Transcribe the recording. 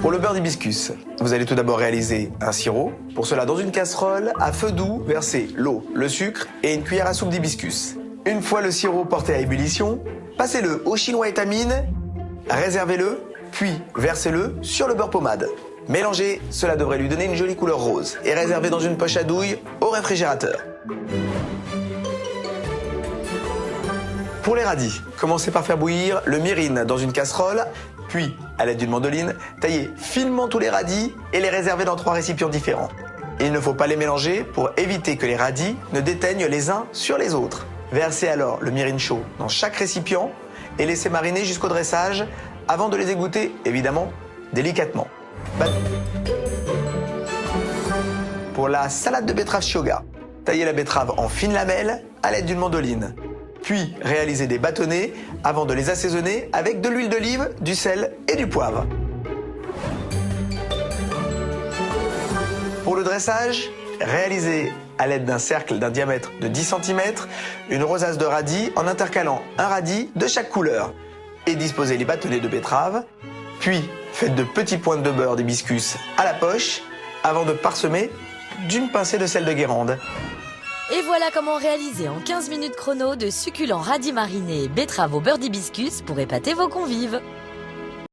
Pour le beurre d'hibiscus, vous allez tout d'abord réaliser un sirop. Pour cela, dans une casserole, à feu doux, versez l'eau, le sucre et une cuillère à soupe d'hibiscus. Une fois le sirop porté à ébullition, passez-le au chinois étamine, réservez-le, puis versez-le sur le beurre pommade. Mélangez, cela devrait lui donner une jolie couleur rose et réservez dans une poche à douille au réfrigérateur. Pour les radis, commencez par faire bouillir le mirin dans une casserole, puis, à l'aide d'une mandoline, taillez finement tous les radis et les réservez dans 3 récipients différents. Il ne faut pas les mélanger pour éviter que les radis ne déteignent les uns sur les autres. Versez alors le mirin chaud dans chaque récipient et laissez mariner jusqu'au dressage avant de les égoutter, évidemment, délicatement. Pour la salade de betterave Chioggia, taillez la betterave en fines lamelles à l'aide d'une mandoline. Puis réalisez des bâtonnets avant de les assaisonner avec de l'huile d'olive, du sel et du poivre. Pour le dressage, réalisez à l'aide d'un cercle d'un diamètre de 10 cm une rosace de radis en intercalant un radis de chaque couleur et disposez les bâtonnets de betterave. Puis faites de petits pointes de beurre d'hibiscus à la poche avant de parsemer d'une pincée de sel de Guérande. Et voilà comment réaliser en 15 minutes chrono de succulents radis marinés et betteraves au beurre d'hibiscus pour épater vos convives.